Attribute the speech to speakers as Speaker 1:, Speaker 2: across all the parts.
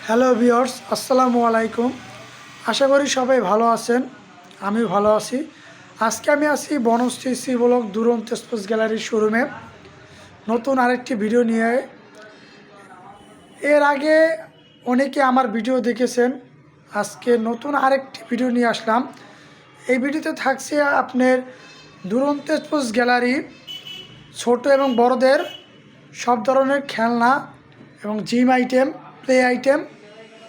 Speaker 1: Hello viewers, আসসালামু আলাইকুম। আশা করি সবাই ভালো আছেন। আমি ভালো আছি। আজকে আমি আছি বনশ্রী সি ব্লক দুরন্ত স্পোর্টস গ্যালারির শোরুমে নতুন আরেকটি ভিডিও নিয়ে। এর আগে অনেকে আমার ভিডিও দেখেছেন, আজকে নতুন আরেকটি ভিডিও নিয়ে আসলাম। এই ভিডিওতে থাকছে আপনার দুরন্ত স্পোর্টস গ্যালারি ছোট এবং বড়দের সব ধরনের খেলনা এবং জিম আইটেম, প্লে আইটেম,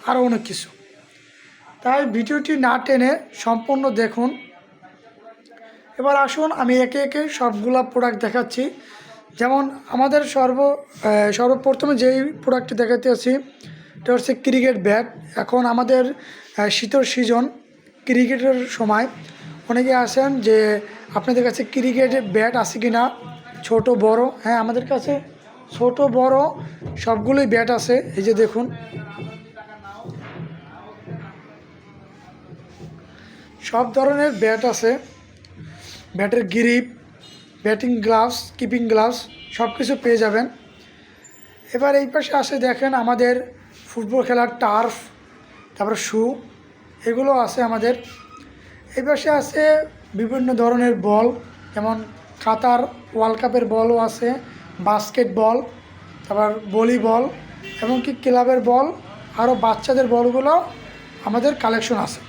Speaker 1: আরও অনেক কিছু। তাই ভিডিওটি না টেনে সম্পূর্ণ দেখুন। এবার আসুন আমি একে একে সবগুলা প্রোডাক্ট দেখাচ্ছি। যেমন আমাদের সর্বপ্রথমে যেই প্রোডাক্টটি দেখাতে আছি এটা হচ্ছে ক্রিকেট ব্যাট। এখন আমাদের শীতের সিজন, ক্রিকেটের সময় অনেকে আসেন যে আপনাদের কাছে ক্রিকেটের ব্যাট আছে কি না, ছোট বড়। হ্যাঁ, আমাদের কাছে ছোট বড় সবগুলোই ব্যাট আছে। এই যে দেখুন, সব ধরনের ব্যাট আছে। ব্যাটের grip, batting gloves, keeping gloves সব কিছু পেয়ে যাবেন। এবার এই পাশে আসে দেখেন আমাদের ফুটবল খেলার টার্ফ, তারপরে শু, এগুলো আছে আমাদের। এই পাশে আছে বিভিন্ন ধরনের বল, যেমন কাতার ওয়ার্ল্ড কাপের বলও আছে, বাস্কেটবল, তারপর ভলিবল, এমনকি ক্লাবের বল, আরও বাচ্চাদের বলগুলো আমাদের কালেকশন আছে।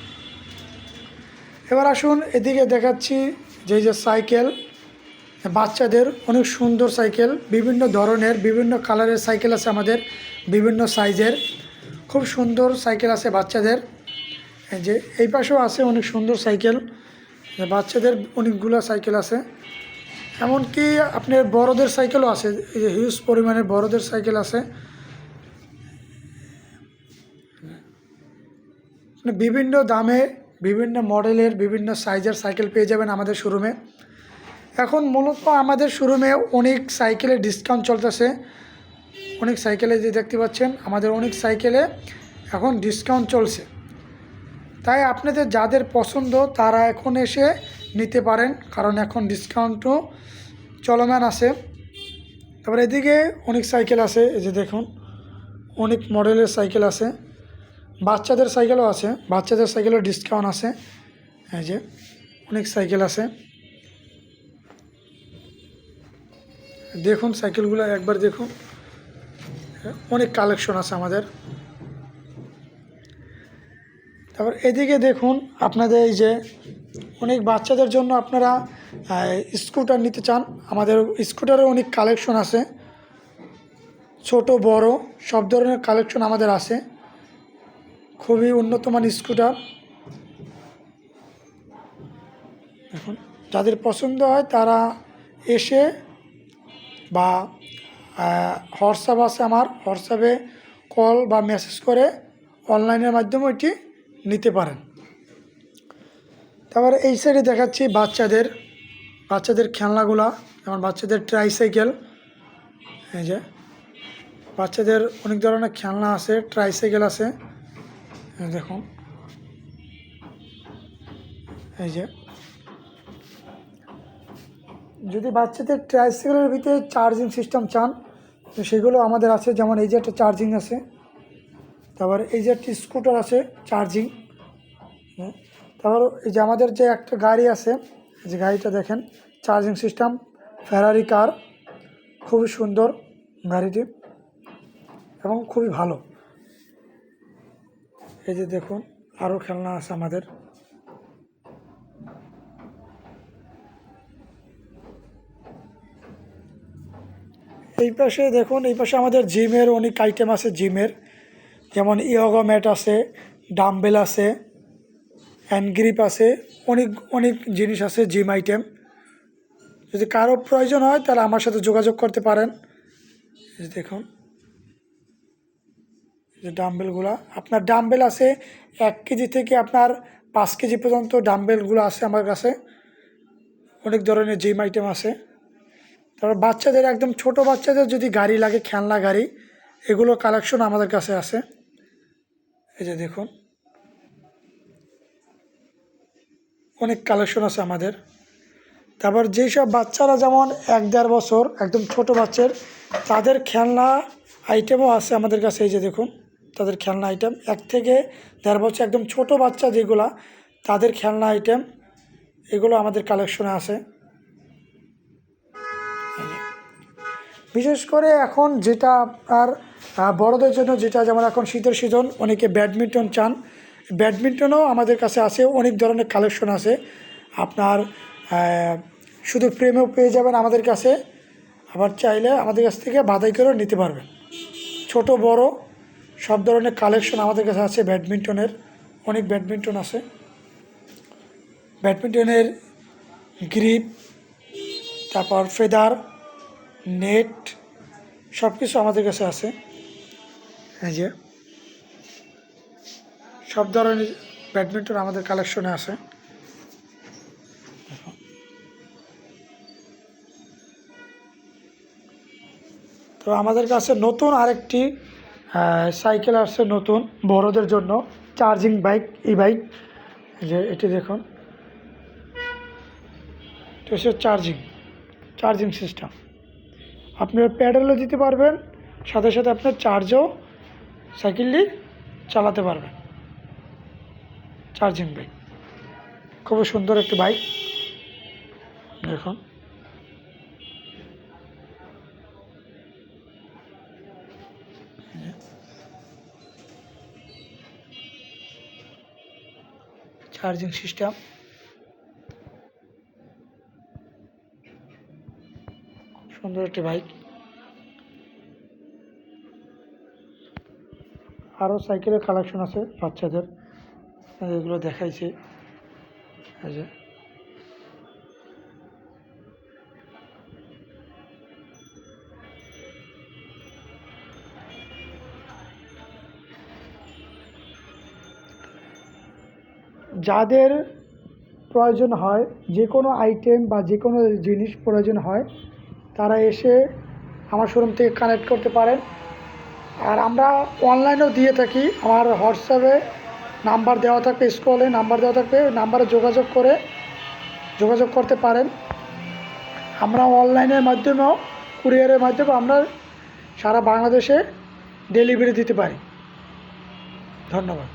Speaker 1: এবার আসুন এদিকে দেখাচ্ছি যে সাইকেল, বাচ্চাদের অনেক সুন্দর সাইকেল, বিভিন্ন ধরনের বিভিন্ন কালারের সাইকেল আছে আমাদের, বিভিন্ন সাইজের খুব সুন্দর সাইকেল আছে বাচ্চাদের। এই যে এই পাশেও আছে অনেক সুন্দর সাইকেল, বাচ্চাদের অনেকগুলো সাইকেল আছে। এমনকি আপনার বড়দের সাইকেলও আছে, এই যে হিউজ পরিমাণে বড়দের সাইকেল আছে। বিভিন্ন দামে, বিভিন্ন মডেলের, বিভিন্ন সাইজের সাইকেল পেয়ে যাবেন আমাদের শোরুমে। এখন মূলত আমাদের শোরুমে অনেক সাইকেলে ডিসকাউন্ট চলতেছে। অনেক সাইকেলে যে দেখতে পাচ্ছেন আমাদের অনেক সাইকেলে এখন ডিসকাউন্ট চলছে। তাই আপনাদের যাদের পছন্দ তারা এখন এসে নিতে পারেন, কারণ এখন ডিসকাউন্টও চলমান আছে। তারপরে এদিকে অনেক সাইকেল আছে, এই যে দেখুন অনেক মডেলের সাইকেল আছে। বাচ্চাদের সাইকেলও আছে, বাচ্চাদের সাইকেলেও ডিসকাউন্ট আছে। এই যে অনেক সাইকেল আছে, দেখুন সাইকেলগুলো একবার দেখুন, অনেক কালেকশন আছে আমাদের। তারপর এদিকে দেখুন আপনাদের এই যে অনেক বাচ্চাদের জন্য আপনারা স্কুটার নিতে চান, আমাদের স্কুটারের অনেক কালেকশন আছে, ছোট বড় সব ধরনের কালেকশন আমাদের আছে। খুবই উন্নত মানের স্কুটার। এখন যাদের পছন্দ হয় তারা এসে বা হোয়াটসঅ্যাপ আছে আমার, হোয়াটসঅ্যাপে কল বা মেসেজ করে অনলাইনের মাধ্যমে এটি নিতে পারেন। তারপরে এই সাইডে দেখাচ্ছি বাচ্চাদের খেলনাগুলা, যেমন বাচ্চাদের ট্রাইসাইকেল। এই যে বাচ্চাদের অনেক ধরনের খেলনা আছে, ট্রাইসাইকেল আছে, দেখুন। এই যে যদি বাচ্চাদের ট্রাইসাইকেলের ভিতরে চার্জিং সিস্টেম চান তো সেগুলো আমাদের আছে, যেমন এই যে একটা চার্জিং আছে, তারপর এই যে একটি স্কুটার আছে চার্জিং। তারপর এই যে আমাদের যে একটা গাড়ি আছে, এই যে গাড়িটা দেখেন চার্জিং সিস্টেম, ফেরারি কার, খুবই সুন্দর গাড়িটি এবং খুবই ভালো। এই যে দেখুন আরও খেলনা আছে আমাদের। এই পাশে দেখুন, এই পাশে আমাদের জিমের অনেক আইটেম আছে, জিমের যেমন ইয়োগা ম্যাট আছে, ডাম্বেল আছে, হ্যান্ড গ্রিপ আছে, অনেক অনেক জিনিস আছে জিম আইটেম। যদি কারো প্রয়োজন হয় তাহলে আমার সাথে যোগাযোগ করতে পারেন। দেখুন যে ডাম্বেলগুলো, আপনার ডাম্বেল আছে 1 কেজি থেকে আপনার 5 কেজি পর্যন্ত ডাম্বেলগুলো আছে আমার কাছে। অনেক ধরনের জিম আইটেম আছে। তারপর বাচ্চাদের, একদম ছোট বাচ্চাদের যদি গাড়ি লাগে, খেলনা গাড়ি, এগুলো কালেকশন আমাদের কাছে আছে। এই যে দেখুন অনেক কালেকশন আছে আমাদের। তারপর যেই সব বাচ্চারা যেমন 1-1.5 বছর, একদম ছোট বাচ্চার, তাদের খেলনা আইটেমও আছে আমাদের কাছে। এই যে দেখুন তাদের খেলনা আইটেম, 1 থেকে 1.5 বছর একদম ছোট বাচ্চা যেগুলা তাদের খেলনা আইটেম, এগুলো আমাদের কালেকশনে আছে। বিশেষ করে এখন যেটা আপনার বড়দের জন্য, যেটা যেমন এখন শীতের সিজন, অনেকে ব্যাডমিন্টন চান, ব্যাডমিন্টনও আমাদের কাছে আছে, অনেক ধরনের কালেকশন আছে। আপনার শুধু ফ্রেমেও পেয়ে যাবেন আমাদের কাছে, আবার চাইলে আমাদের কাছ থেকে বাছাই করেও নিতে পারবেন। ছোট বড় সব ধরনের কালেকশন আমাদের কাছে আছে। ব্যাডমিন্টনের অনেক ব্যাডমিন্টন আছে, ব্যাডমিন্টনের গ্রিপ, তারপর ফেদার, নেট, সব কিছু আমাদের কাছে আছে। এই যে সব ধরনের ব্যাডমিন্টন আমাদের কালেকশনে আছে। তো আমাদের কাছে নতুন আরেকটি সাইকেল আসছে, নতুন বড়দের জন্য, চার্জিং বাইক, ই বাইক। যে এটি দেখুন, এটা হচ্ছে চার্জিং সিস্টেম। আপনি প্যাডেলও দিতে পারবেন, সাথে সাথে আপনার চার্জও সাইকেলটি চালাতে পারবেন। চার্জিং বাইক, খুবই সুন্দর একটি বাইক। দেখুন, চার্জিং সিস্টেম, সুন্দর একটি বাইক। আরও সাইকেলের কালেকশন আছে বাচ্চাদের, এগুলো দেখাইছি। এই যে যাদের প্রয়োজন হয়, যে কোনো আইটেম বা যে কোনো জিনিস প্রয়োজন হয়, তারা এসে আমার শোরুম থেকে কানেক্ট করতে পারেন। আর আমরা অনলাইনেও দিয়ে থাকি, আমার হোয়াটসঅ্যাপে নাম্বার দেওয়া থাকবে, স্ক্রলে নাম্বার দেওয়া থাকবে, ওই নাম্বারে যোগাযোগ করতে পারেন। আমরা অনলাইনের মাধ্যমেও, কুরিয়ারের মাধ্যমে আমরা সারা বাংলাদেশে ডেলিভারি দিতে পারি। ধন্যবাদ।